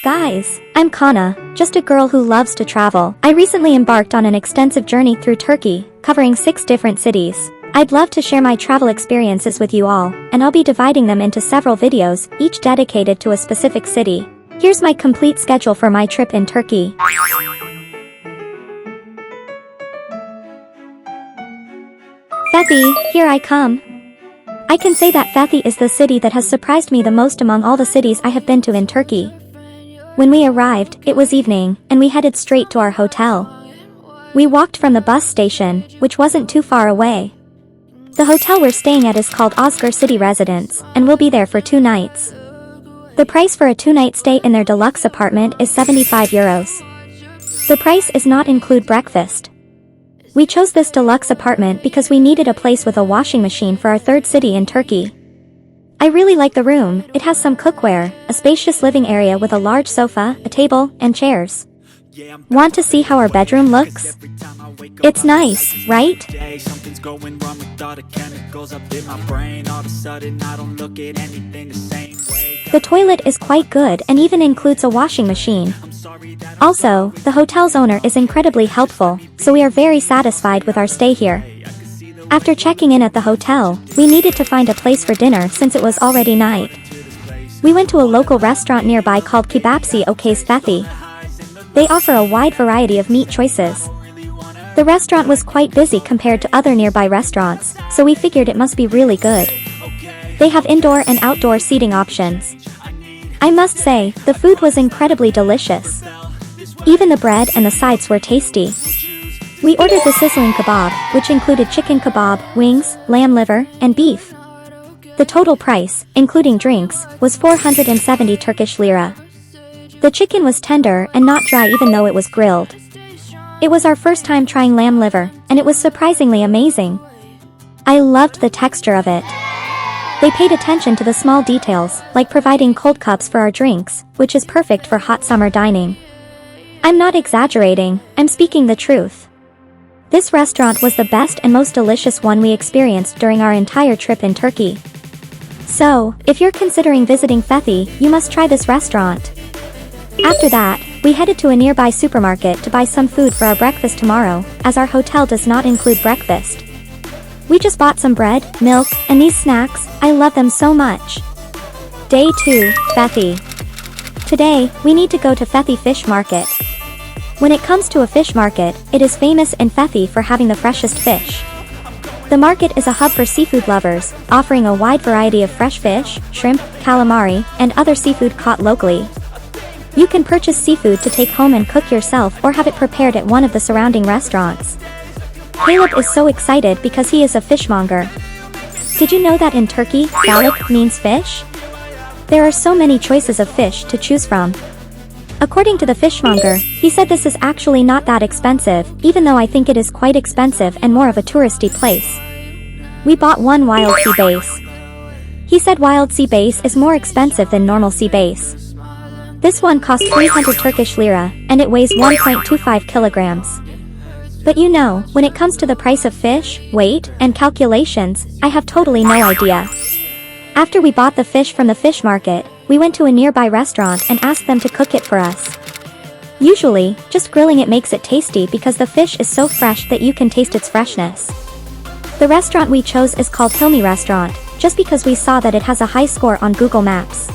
guys, I'm Kana, just a girl who loves to travel. I recently embarked on an extensive journey through Turkey, covering 6 different cities. I'd love to share my travel experiences with you all, and I'll be dividing them into several videos, each dedicated to a specific city. Here's my complete schedule for my trip in Turkey. Fethiye, here I come. I can say that Fethiye is the city that has surprised me the most among all the cities I have been to in Turkey. When we arrived, it was evening, and we headed straight to our hotel. We walked from the bus station, which wasn't too far away. The hotel we're staying at is called Ozgur City Residence, and we'll be there for 2 nights. The price for a 2-night stay in their deluxe apartment is €75. The price does not include breakfast. We chose this deluxe apartment because we needed a place with a washing machine for our 3rd city in Turkey. I really like the room. It has some cookware, a spacious living area with a large sofa, a table, and chairs. Want to see how our bedroom looks? It's nice, right? The toilet is quite good and even includes a washing machine. Also, the hotel's owner is incredibly helpful, so we are very satisfied with our stay here. After checking in at the hotel, we needed to find a place for dinner since it was already night. We went to a local restaurant nearby called Kebapçi Okkes Fethiye. They offer a wide variety of meat choices. The restaurant was quite busy compared to other nearby restaurants, so we figured it must be really good. They have indoor and outdoor seating options. I must say, the food was incredibly delicious. Even the bread and the sides were tasty. We ordered the sizzling kebab, which included chicken kebab, wings, lamb liver, and beef. The total price, including drinks, was 470 Turkish lira. The chicken was tender and not dry even though it was grilled. It was our first time trying lamb liver, and it was surprisingly amazing. I loved the texture of it. They paid attention to the small details, like providing cold cups for our drinks, which is perfect for hot summer dining. I'm not exaggerating, I'm speaking the truth. This restaurant was the best and most delicious one we experienced during our entire trip in Turkey. So, if you're considering visiting Fethiye, you must try this restaurant. After that, we headed to a nearby supermarket to buy some food for our breakfast tomorrow, as our hotel does not include breakfast. We just bought some bread, milk, and these snacks. I love them so much. Day 2, Fethiye. Today, we need to go to Fethiye Fish Market. When it comes to a fish market, it is famous in Fethiye for having the freshest fish. The market is a hub for seafood lovers, offering a wide variety of fresh fish, shrimp, calamari, and other seafood caught locally. You can purchase seafood to take home and cook yourself or have it prepared at one of the surrounding restaurants. Caleb is so excited because he is a fishmonger. Did you know that in Turkey, balık means fish? There are so many choices of fish to choose from. According to the fishmonger, he said this is actually not that expensive, even though I think it is quite expensive and more of a touristy place. We bought one wild sea bass. He said wild sea bass is more expensive than normal sea bass. This one cost 300 Turkish lira, and it weighs 1.25 kilograms. But you know, when it comes to the price of fish, weight, and calculations, I have totally no idea. After we bought the fish from the fish market, we went to a nearby restaurant and asked them to cook it for us. Usually, just grilling it makes it tasty because the fish is so fresh that you can taste its freshness. The restaurant we chose is called Hilmi Restaurant, just because we saw that it has a high score on Google Maps.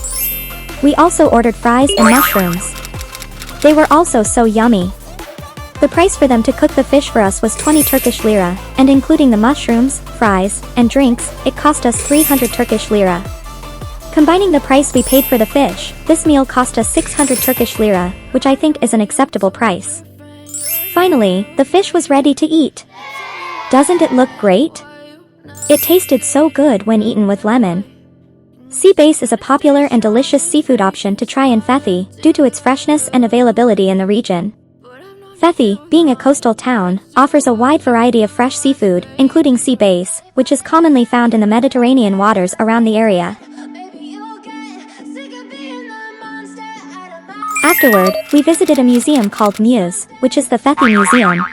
We also ordered fries and mushrooms. They were also so yummy. The price for them to cook the fish for us was 20 Turkish lira, and including the mushrooms, fries, and drinks, it cost us 300 Turkish lira. Combining the price we paid for the fish, this meal cost us 600 Turkish lira, which I think is an acceptable price. Finally, the fish was ready to eat. Doesn't it look great? It tasted so good when eaten with lemon. Sea bass is a popular and delicious seafood option to try in Fethiye, due to its freshness and availability in the region. Fethiye, being a coastal town, offers a wide variety of fresh seafood, including sea bass, which is commonly found in the Mediterranean waters around the area. Afterward, we visited a museum called Müze, which is the Fethiye Museum.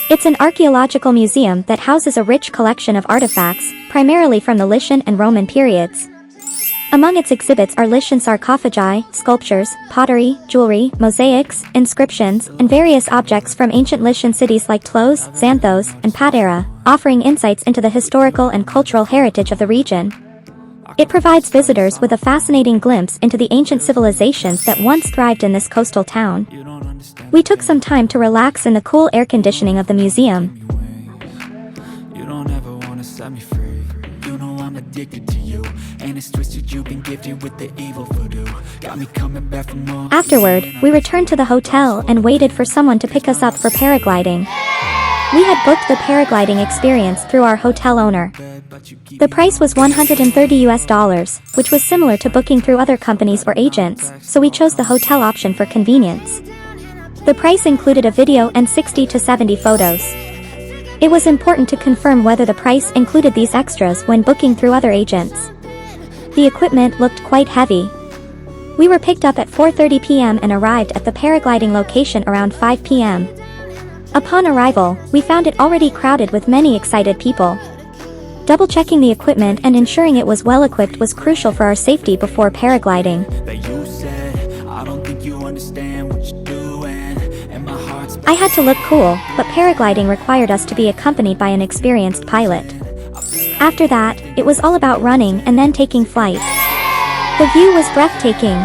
It's an archaeological museum that houses a rich collection of artifacts, primarily from the Lycian and Roman periods. Among its exhibits are Lycian sarcophagi, sculptures, pottery, jewelry, mosaics, inscriptions, and various objects from ancient Lycian cities like Tlos, Xanthos, and Patara, offering insights into the historical and cultural heritage of the region. It provides visitors with a fascinating glimpse into the ancient civilizations that once thrived in this coastal town. We took some time to relax in the cool air conditioning of the museum. You don't ever wanna set me free. You know I'm addicted to you, and it's twisted. You've been gifted with the evil voodoo. Got me coming back for more. Afterward, we returned to the hotel and waited for someone to pick us up for paragliding. We had booked the paragliding experience through our hotel owner. The price was $130, which was similar to booking through other companies or agents, so we chose the hotel option for convenience. The price included a video and 60 to 70 photos. It was important to confirm whether the price included these extras when booking through other agents. The equipment looked quite heavy. We were picked up at 4:30 p.m. and arrived at the paragliding location around 5 p.m. Upon arrival, we found it already crowded with many excited people. Double-checking the equipment and ensuring it was well-equipped was crucial for our safety before paragliding. I had to look cool, but paragliding required us to be accompanied by an experienced pilot. After that, it was all about running and then taking flight. The view was breathtaking.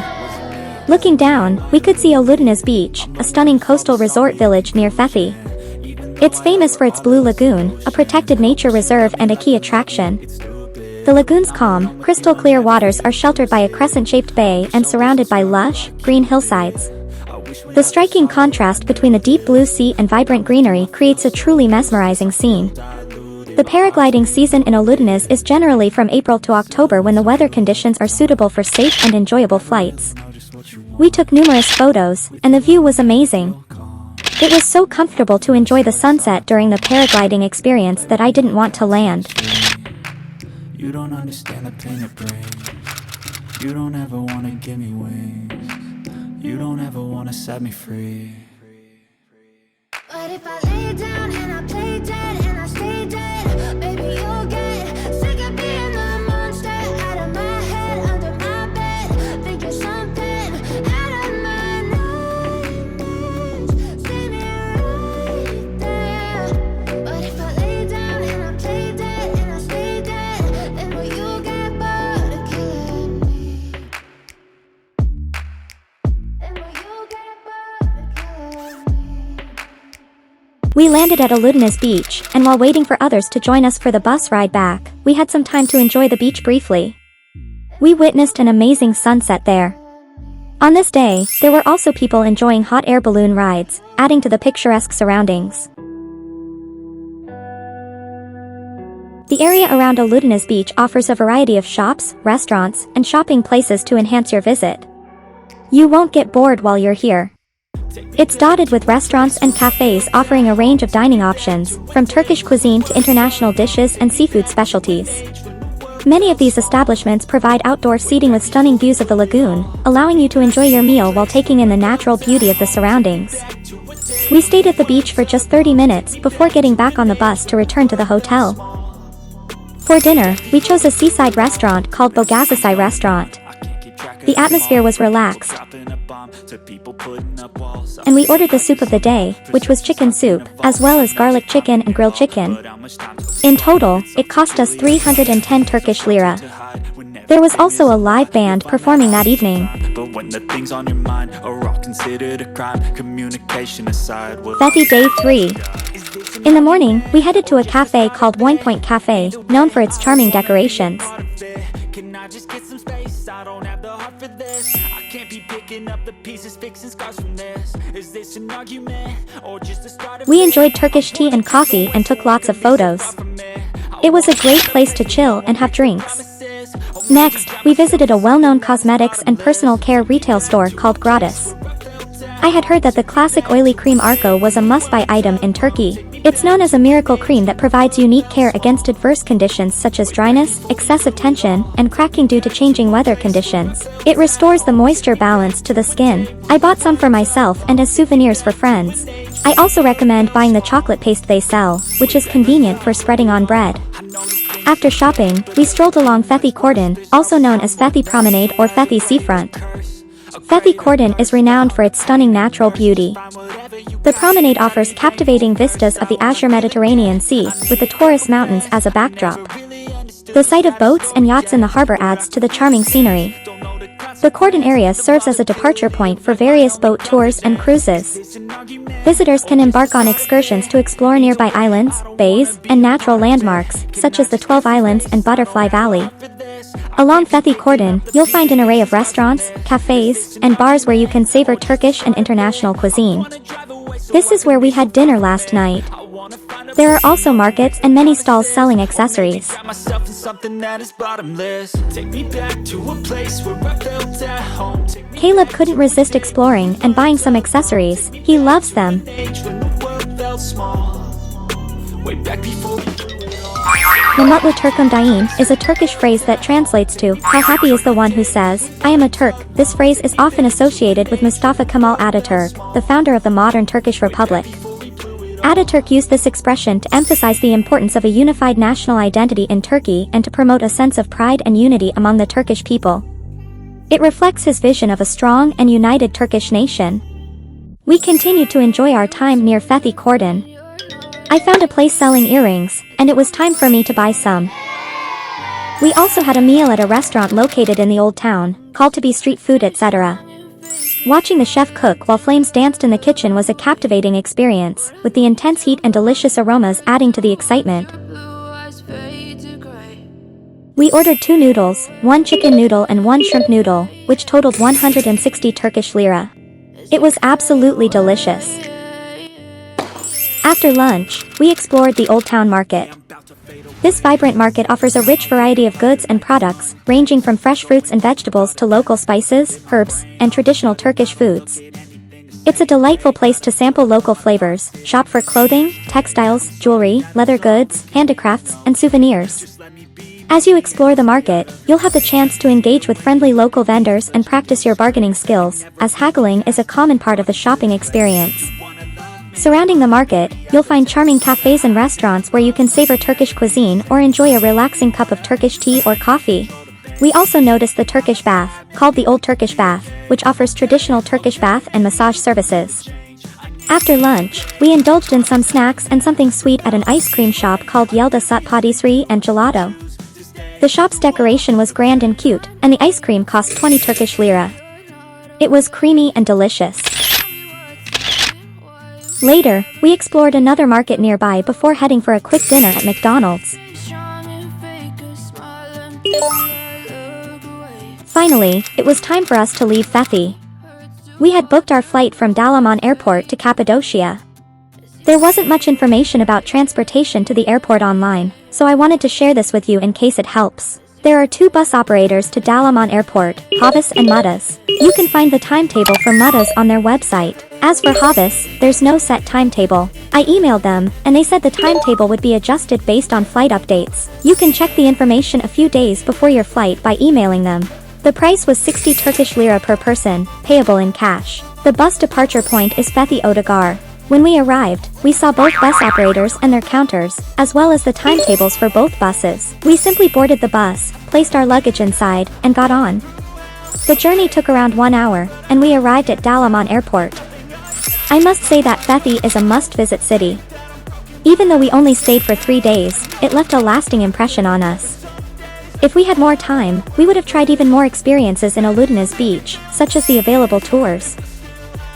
Looking down, we could see Ölüdeniz Beach, a stunning coastal resort village near Fethiye. It's famous for its blue lagoon, a protected nature reserve and a key attraction. The lagoon's calm, crystal-clear waters are sheltered by a crescent-shaped bay and surrounded by lush, green hillsides. The striking contrast between the deep blue sea and vibrant greenery creates a truly mesmerizing scene. The paragliding season in Olüdeniz is generally from April to October, when the weather conditions are suitable for safe and enjoyable flights. We took numerous photos, and the view was amazing. It was so comfortable to enjoy the sunset during the paragliding experience that I didn't want to land. You don't understand the pain it brings. You don't ever wanna give me wings. You don't ever wanna set me free. But if I lay down and I play dead and I stay dead, baby, you'll get sick of being the monster out of my head, under my bed. Think you're something out of my nightmares. See me right there. But if I lay down and I play dead and I stay dead, then will you get bored of killing me? Then will you get bored of killing me? We landed at Ölüdeniz Beach, and while waiting for others to join us for the bus ride back, we had some time to enjoy the beach briefly. We witnessed an amazing sunset there. On this day, there were also people enjoying hot air balloon rides, adding to the picturesque surroundings. The area around Ölüdeniz Beach offers a variety of shops, restaurants, and shopping places to enhance your visit. You won't get bored while you're here. It's dotted with restaurants and cafes offering a range of dining options, from Turkish cuisine to international dishes and seafood specialties. Many of these establishments provide outdoor seating with stunning views of the lagoon, allowing you to enjoy your meal while taking in the natural beauty of the surroundings. We stayed at the beach for just 30 minutes before getting back on the bus to return to the hotel. For dinner, we chose a seaside restaurant called Babataşı Restaurant. The atmosphere was relaxed, and we ordered the soup of the day, which was chicken soup, as well as garlic chicken and grilled chicken. In total, it cost us 310 Turkish lira. There was also a live band performing that evening. Fethiye Day 3. In the morning, we headed to a cafe called Wine Point Cafe, known for its charming decorations. We enjoyed Turkish tea and coffee and took lots of photos. It was a great place to chill and have drinks. Next, we visited a well-known cosmetics and personal care retail store called Gratis. I had heard that the classic oily cream Arko was a must-buy item in Turkey. It's known as a miracle cream that provides unique care against adverse conditions such as dryness, excessive tension, and cracking due to changing weather conditions. It restores the moisture balance to the skin. I bought some for myself and as souvenirs for friends. I also recommend buying the chocolate paste they sell, which is convenient for spreading on bread. After shopping, we strolled along Fethiye Kordon, also known as Fethiye Promenade or Fethiye Seafront. Fethiye Kordon is renowned for its stunning natural beauty. The promenade offers captivating vistas of the azure Mediterranean Sea, with the Taurus Mountains as a backdrop. The sight of boats and yachts in the harbor adds to the charming scenery. The Kordon area serves as a departure point for various boat tours and cruises. Visitors can embark on excursions to explore nearby islands, bays, and natural landmarks, such as the 12 Islands and Butterfly Valley. Along Fethiye Kordon, you'll find an array of restaurants, cafes, and bars where you can savor Turkish and international cuisine. This is where we had dinner last night. There are also markets and many stalls selling accessories. Caleb couldn't resist exploring and buying some accessories. He loves them. Namutlu Turkum Daim is a Turkish phrase that translates to, how happy is the one who says, I am a Turk. This phrase is often associated with Mustafa Kemal Ataturk, the founder of the modern Turkish Republic. Ataturk used this expression to emphasize the importance of a unified national identity in Turkey and to promote a sense of pride and unity among the Turkish people. It reflects his vision of a strong and united Turkish nation. We continued to enjoy our time near Fethiye Kordon. I found a place selling earrings, and it was time for me to buy some. We also had a meal at a restaurant located in the old town, called to be street food etc. Watching the chef cook while flames danced in the kitchen was a captivating experience, with the intense heat and delicious aromas adding to the excitement. We ordered 2 noodles, 1 chicken noodle and 1 shrimp noodle, which totaled 160 Turkish lira. It was absolutely delicious. After lunch, we explored the Old Town Market. This vibrant market offers a rich variety of goods and products, ranging from fresh fruits and vegetables to local spices, herbs, and traditional Turkish foods. It's a delightful place to sample local flavors, shop for clothing, textiles, jewelry, leather goods, handicrafts, and souvenirs. As you explore the market, you'll have the chance to engage with friendly local vendors and practice your bargaining skills, as haggling is a common part of the shopping experience. Surrounding the market, you'll find charming cafes and restaurants where you can savor Turkish cuisine or enjoy a relaxing cup of Turkish tea or coffee. We also noticed the Turkish Bath, called the Old Turkish Bath, which offers traditional Turkish bath and massage services. After lunch, we indulged in some snacks and something sweet at an ice cream shop called Yelda Süt Patisserie and Gelato. The shop's decoration was grand and cute, and the ice cream cost 20 Turkish lira. It was creamy and delicious. Later, we explored another market nearby before heading for a quick dinner at McDonald's. Finally, it was time for us to leave Fethiye. We had booked our flight from Dalaman Airport to Cappadocia. There wasn't much information about transportation to the airport online, so I wanted to share this with you in case it helps. There are 2 bus operators to Dalaman Airport, Havas and Mudas. You can find the timetable for Mudas on their website. As for Havas, there's no set timetable. I emailed them, and they said the timetable would be adjusted based on flight updates. You can check the information a few days before your flight by emailing them. The price was 60 Turkish lira per person, payable in cash. The bus departure point is Fethiye Otogar. When we arrived, we saw both bus operators and their counters, as well as the timetables for both buses. We simply boarded the bus, placed our luggage inside, and got on. The journey took around 1 hour, and we arrived at Dalaman Airport. I must say that Fethiye is a must-visit city. Even though we only stayed for 3 days, it left a lasting impression on us. If we had more time, we would have tried even more experiences in Ölüdeniz Beach, such as the available tours.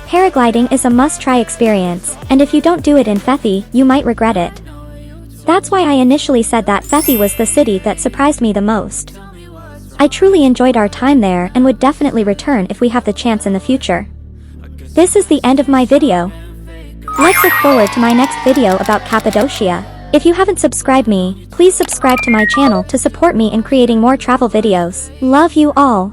Paragliding is a must-try experience, and if you don't do it in Fethiye, you might regret it. That's why I initially said that Fethiye was the city that surprised me the most. I truly enjoyed our time there and would definitely return if we have the chance in the future. This is the end of my video. Let's look forward to my next video about Cappadocia. If you haven't subscribed me, please subscribe to my channel to support me in creating more travel videos. Love you all.